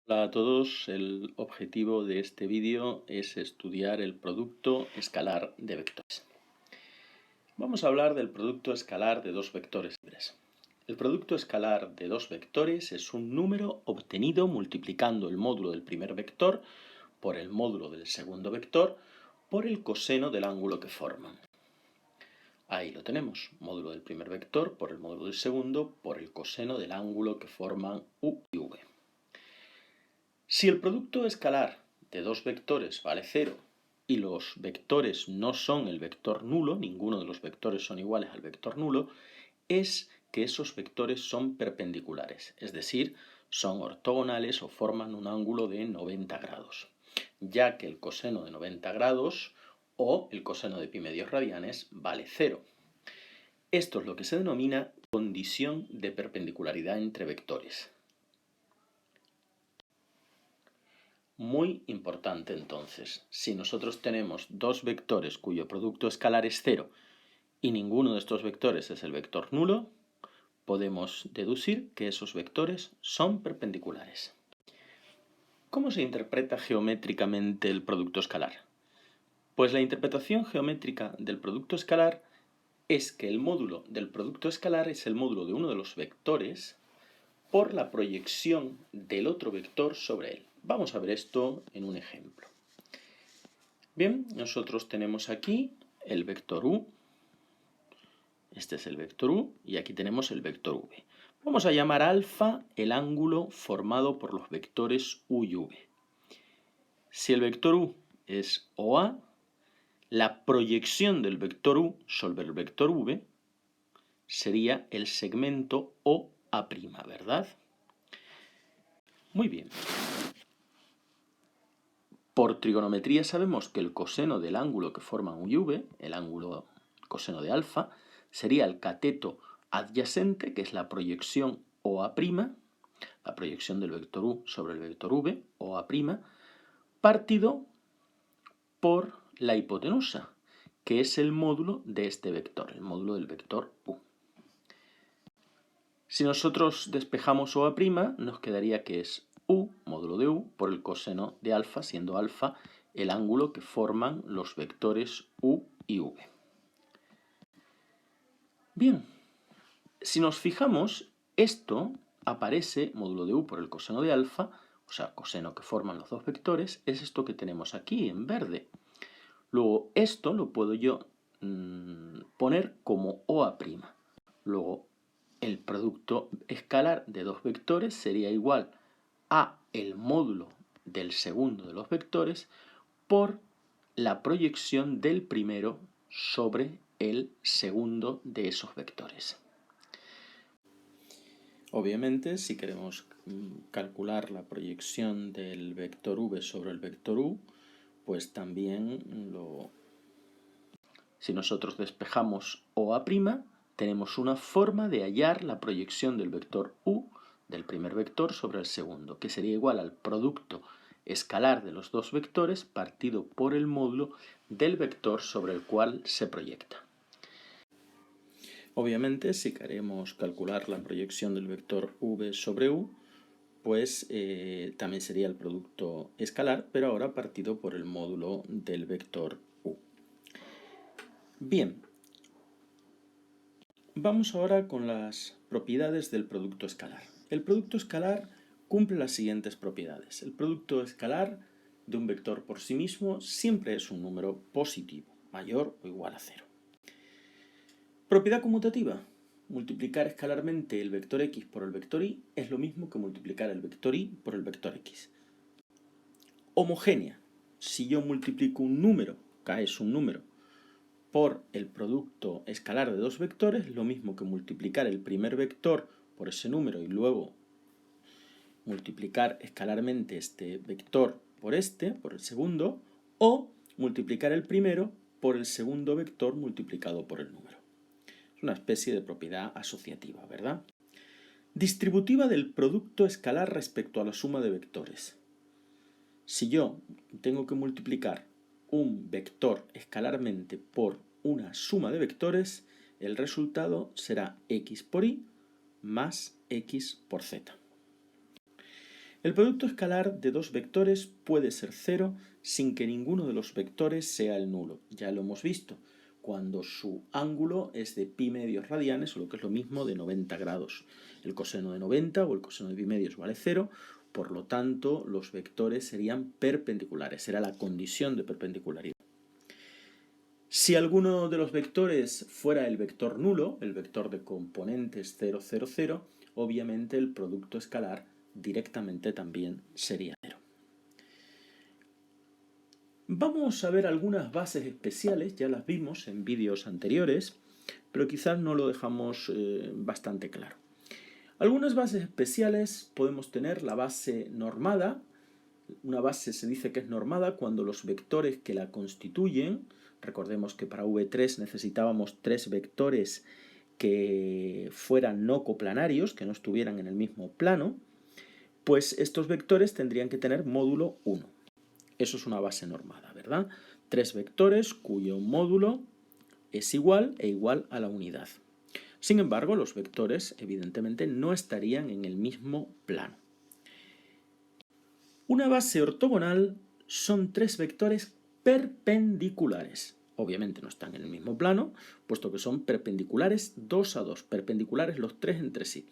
Hola a todos, el objetivo de este vídeo es estudiar el producto escalar de vectores. Vamos a hablar del producto escalar de dos vectores libres. El producto escalar de dos vectores es un número obtenido multiplicando el módulo del primer vector por el módulo del segundo vector por el coseno del ángulo que forman. Ahí lo tenemos, módulo del primer vector por el módulo del segundo por el coseno del ángulo que forman u y v. Si el producto escalar de dos vectores vale 0 y los vectores no son el vector nulo, ninguno de los vectores son iguales al vector nulo, es que esos vectores son perpendiculares, es decir, son ortogonales o forman un ángulo de 90 grados, ya que el coseno de 90 grados o el coseno de pi medios radianes vale 0. Esto es lo que se denomina condición de perpendicularidad entre vectores. Muy importante entonces, si nosotros tenemos dos vectores cuyo producto escalar es 0 y ninguno de estos vectores es el vector nulo, podemos deducir que esos vectores son perpendiculares. ¿Cómo se interpreta geométricamente el producto escalar? Pues la interpretación geométrica del producto escalar es que el módulo del producto escalar es el módulo de uno de los vectores por la proyección del otro vector sobre él. Vamos a ver esto en un ejemplo. Bien, nosotros tenemos aquí el vector u, este es el vector u, y aquí tenemos el vector v. Vamos a llamar alfa el ángulo formado por los vectores u y v. Si el vector u es OA, la proyección del vector u sobre el vector v sería el segmento OA', ¿verdad? Muy bien. Por trigonometría sabemos que el coseno del ángulo que forman u y v, el ángulo coseno de alfa, sería el cateto adyacente, que es la proyección OA', la proyección del vector u sobre el vector v, OA', partido por la hipotenusa, que es el módulo de este vector, el módulo del vector u. Si nosotros despejamos OA', nos quedaría que es u, módulo de u, por el coseno de alfa, siendo alfa el ángulo que forman los vectores u y v. Bien, si nos fijamos, esto aparece, módulo de u por el coseno de alfa, o sea, coseno que forman los dos vectores, es esto que tenemos aquí en verde. Luego, esto lo puedo yo poner como OA'. Luego, el producto escalar de dos vectores sería igual a el módulo del segundo de los vectores por la proyección del primero sobre el segundo de esos vectores. Obviamente, si queremos calcular la proyección del vector v sobre el vector u, pues también si nosotros despejamos OA', tenemos una forma de hallar la proyección del vector u del primer vector sobre el segundo, que sería igual al producto escalar de los dos vectores partido por el módulo del vector sobre el cual se proyecta. Obviamente, si queremos calcular la proyección del vector v sobre u, pues también sería el producto escalar, pero ahora partido por el módulo del vector u. Bien, vamos ahora con las propiedades del producto escalar. El producto escalar cumple las siguientes propiedades. El producto escalar de un vector por sí mismo siempre es un número positivo, mayor o igual a 0. Propiedad conmutativa. Multiplicar escalarmente el vector x por el vector y es lo mismo que multiplicar el vector y por el vector x. Homogénea. Si yo multiplico un número, k es un número, por el producto escalar de dos vectores, lo mismo que multiplicar el primer vector por ese número y luego multiplicar escalarmente este vector por el segundo, o multiplicar el primero por el segundo vector multiplicado por el número. Es una especie de propiedad asociativa, ¿verdad? Distributiva del producto escalar respecto a la suma de vectores. Si yo tengo que multiplicar un vector escalarmente por una suma de vectores, el resultado será x por y más x por z. El producto escalar de dos vectores puede ser cero sin que ninguno de los vectores sea el nulo. Ya lo hemos visto, cuando su ángulo es de pi medios radianes, o lo que es lo mismo de 90 grados. El coseno de 90 o el coseno de pi medios vale cero, por lo tanto los vectores serían perpendiculares, será la condición de perpendicularidad. Si alguno de los vectores fuera el vector nulo, el vector de componentes 0, 0, 0, obviamente el producto escalar directamente también sería cero. Vamos a ver algunas bases especiales, ya las vimos en vídeos anteriores, pero quizás no lo dejamos bastante claro. Algunas bases especiales podemos tener la base normada. Una base se dice que es normada cuando los vectores que la constituyen, recordemos que para V3 necesitábamos 3 vectores que fueran no coplanarios, que no estuvieran en el mismo plano, pues estos vectores tendrían que tener módulo 1. Eso es una base normada, ¿verdad? 3 vectores cuyo módulo es igual e igual a la unidad. Sin embargo, los vectores evidentemente no estarían en el mismo plano. Una base ortogonal son 3 vectores perpendiculares. Obviamente no están en el mismo plano, puesto que son perpendiculares 2 a 2, perpendiculares los 3 entre sí.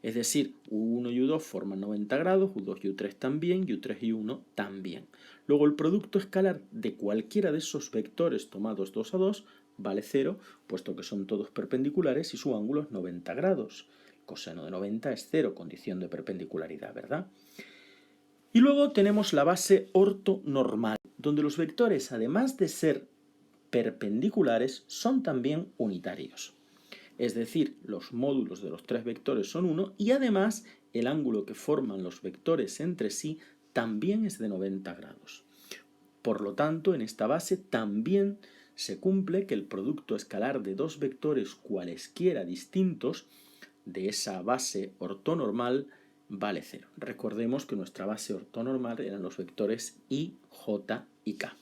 Es decir, U1 y U2 forman 90 grados, U2 y U3 también, y U3 y U1 también. Luego el producto escalar de cualquiera de esos vectores tomados 2 a 2 vale 0, puesto que son todos perpendiculares y su ángulo es 90 grados. El coseno de 90 es 0, condición de perpendicularidad, ¿verdad? Y luego tenemos la base ortonormal, donde los vectores, además de ser perpendiculares, son también unitarios. Es decir, los módulos de los 3 vectores son 1 y además el ángulo que forman los vectores entre sí también es de 90 grados. Por lo tanto, en esta base también se cumple que el producto escalar de dos vectores cualesquiera distintos de esa base ortonormal vale 0. Recordemos que nuestra base ortonormal eran los vectores I, J y K.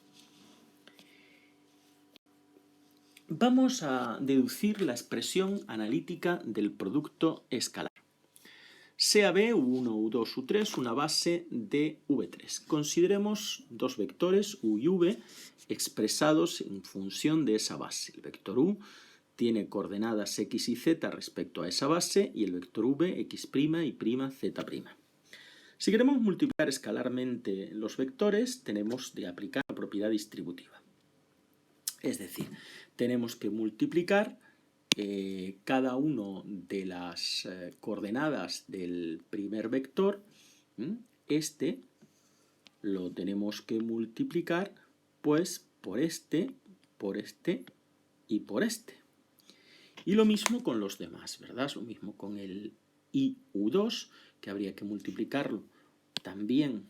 Vamos a deducir la expresión analítica del producto escalar. Sea B, U1, U2, U3, una base de V3. Consideremos dos vectores, U y V, expresados en función de esa base. El vector U tiene coordenadas X y Z respecto a esa base y el vector V, X' y Z'. Si queremos multiplicar escalarmente los vectores, tenemos de aplicar la propiedad distributiva. Es decir, tenemos que multiplicar cada uno de las coordenadas del primer vector. Este lo tenemos que multiplicar pues por este y por este. Y lo mismo con los demás, ¿verdad? Lo mismo con el IU2, que habría que multiplicarlo también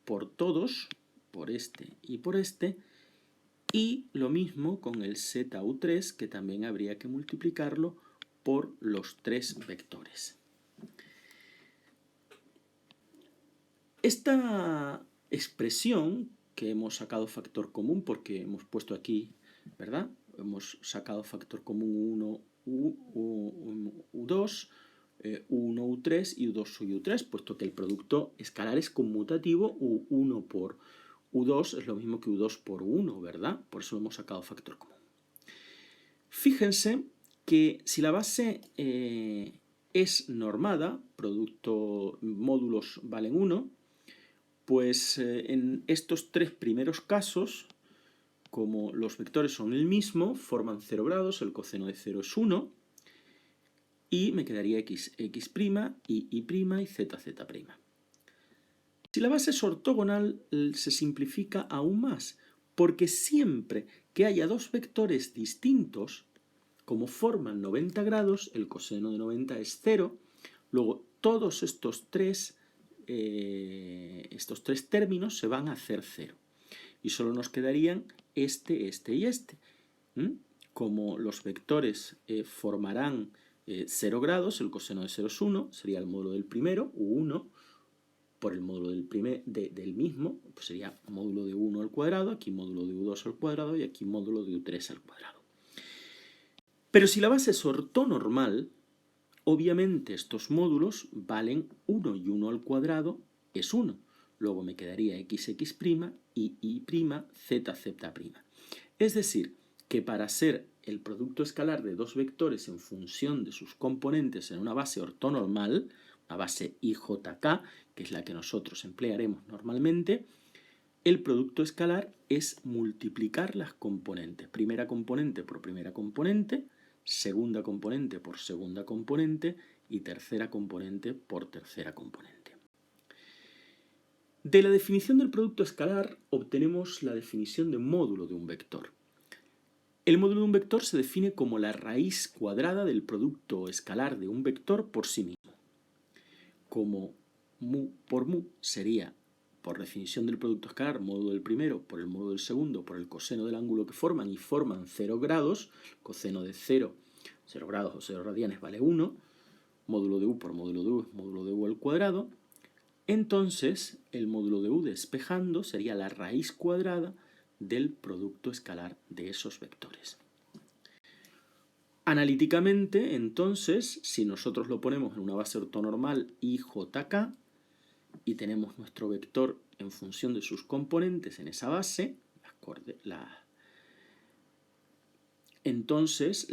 por todos, por este y por este. Y lo mismo con el ZU3, que también habría que multiplicarlo por los 3 vectores. Esta expresión que hemos sacado factor común, porque hemos puesto aquí, ¿verdad? Hemos sacado factor común U1, U2, U1, U3 y U2, U3, puesto que el producto escalar es conmutativo, U1 por U2 es lo mismo que U2 por U1, ¿verdad? Por eso hemos sacado factor común. Fíjense que si la base es normada, producto módulos valen 1, pues en estos 3 primeros casos, como los vectores son el mismo, forman 0 grados, el coseno de 0 es 1, y me quedaría X', y Y' y Z'. Si la base es ortogonal, se simplifica aún más, porque siempre que haya dos vectores distintos, como forman 90 grados, el coseno de 90 es 0, luego todos estos tres términos se van a hacer 0. Y solo nos quedarían este y este. Como los vectores formarán 0 grados, el coseno de 0 es 1, sería el módulo del primero, U1, por el módulo del mismo, pues sería módulo de 1 al cuadrado, aquí módulo de U2 al cuadrado y aquí módulo de U3 al cuadrado. Pero si la base es ortonormal, Obviamente estos módulos valen 1 y 1 al cuadrado es 1. Luego me quedaría x y y', z, z'. Es decir, que para ser el producto escalar de dos vectores en función de sus componentes en una base ortonormal, una base IJK, que es la que nosotros emplearemos normalmente, el producto escalar es multiplicar las componentes. Primera componente por primera componente, segunda componente por segunda componente y tercera componente por tercera componente. De la definición del producto escalar obtenemos la definición de módulo de un vector. El módulo de un vector se define como la raíz cuadrada del producto escalar de un vector por sí mismo. Como mu por mu sería, por definición del producto escalar, módulo del primero por el módulo del segundo por el coseno del ángulo que forman y forman 0 grados, coseno de 0 grados o 0 radianes vale 1, módulo de u por módulo de u es módulo de u al cuadrado. Entonces, el módulo de u despejando sería la raíz cuadrada del producto escalar de esos vectores. Analíticamente, entonces, si nosotros lo ponemos en una base ortonormal IJK y tenemos nuestro vector en función de sus componentes en esa base, entonces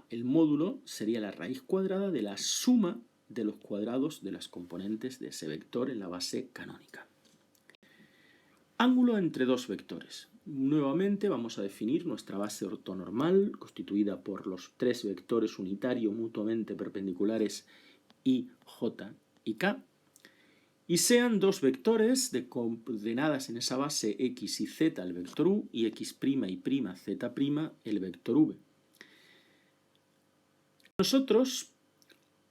el módulo sería la raíz cuadrada de la suma de los cuadrados de las componentes de ese vector en la base canónica. Ángulo entre dos vectores. Nuevamente vamos a definir nuestra base ortonormal constituida por los tres vectores unitarios mutuamente perpendiculares I, J y K y sean dos vectores de coordenadas en esa base x y z el vector u y x' y z' el vector v. Nosotros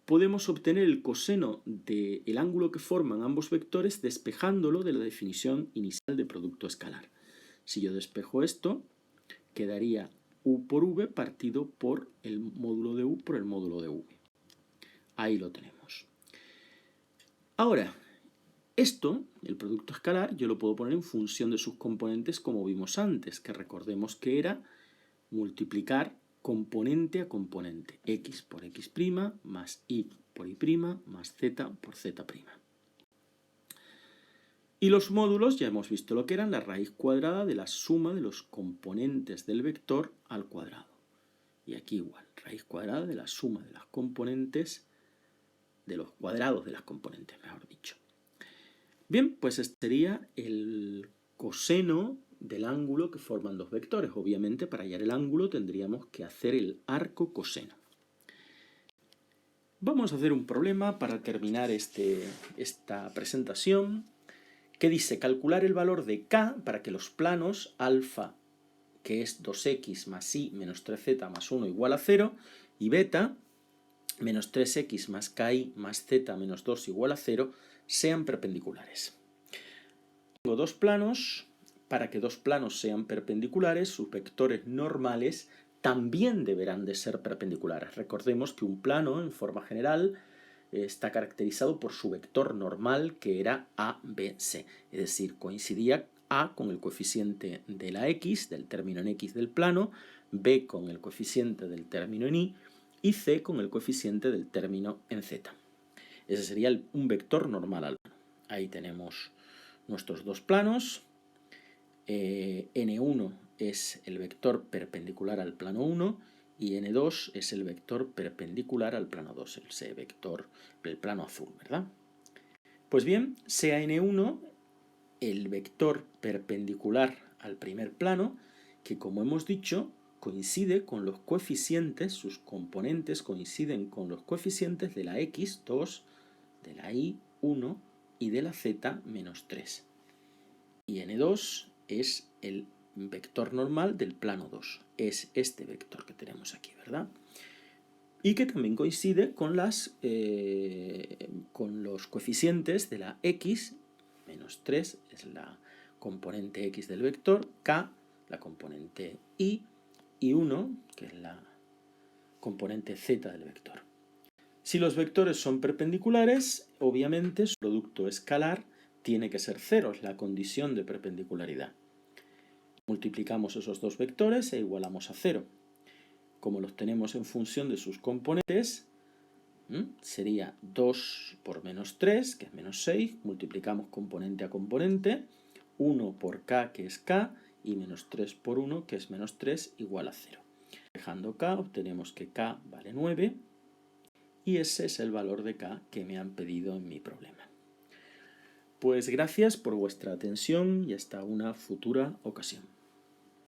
podemos obtener el coseno del ángulo que forman ambos vectores despejándolo de la definición inicial de producto escalar. Si yo despejo esto, quedaría u por v partido por el módulo de u por el módulo de v. Ahí lo tenemos. Ahora, esto, el producto escalar, yo lo puedo poner en función de sus componentes como vimos antes, que recordemos que era multiplicar componente a componente, x por x' más y por y' más z por z'. Y los módulos ya hemos visto lo que eran la raíz cuadrada de la suma de los componentes del vector al cuadrado. Y aquí igual, raíz cuadrada de la suma de las componentes, de los cuadrados de las componentes, mejor dicho. Bien, pues este sería el coseno del ángulo que forman dos vectores. Obviamente, para hallar el ángulo tendríamos que hacer el arco coseno. Vamos a hacer un problema para terminar esta presentación que dice calcular el valor de k para que los planos alfa, que es 2x más y menos 3z más 1 igual a 0, y beta, menos 3x más ki más z menos 2 igual a 0, sean perpendiculares. Tengo dos planos. Para que dos planos sean perpendiculares, sus vectores normales también deberán de ser perpendiculares. Recordemos que un plano, en forma general, está caracterizado por su vector normal, que era a, b, c. Es decir, coincidía a con el coeficiente de la x, del término en x del plano, b con el coeficiente del término en y c con el coeficiente del término en z. Ese sería un vector normal al plano. Ahí tenemos nuestros dos planos. N1 es el vector perpendicular al plano 1 y N2 es el vector perpendicular al plano 2, ese vector del plano azul, ¿verdad? Pues bien, sea N1 el vector perpendicular al primer plano, que como hemos dicho, coincide con los coeficientes, sus componentes coinciden con los coeficientes de la x, 2, de la y, 1 y de la z, menos 3. Y N2 es el vector normal del plano 2. Es este vector que tenemos aquí, ¿verdad? Y que también coincide con los coeficientes de la x, menos 3 es la componente x del vector, k, la componente y 1, que es la componente z del vector. Si los vectores son perpendiculares, obviamente su producto escalar tiene que ser 0, es la condición de perpendicularidad. Multiplicamos esos dos vectores e igualamos a 0. Como los tenemos en función de sus componentes, Sería 2 por menos 3, que es menos 6, multiplicamos componente a componente, 1 por k, que es k, y menos 3 por 1, que es menos 3, igual a 0. Dejando k, obtenemos que k vale 9, y ese es el valor de k que me han pedido en mi problema. Pues gracias por vuestra atención y hasta una futura ocasión.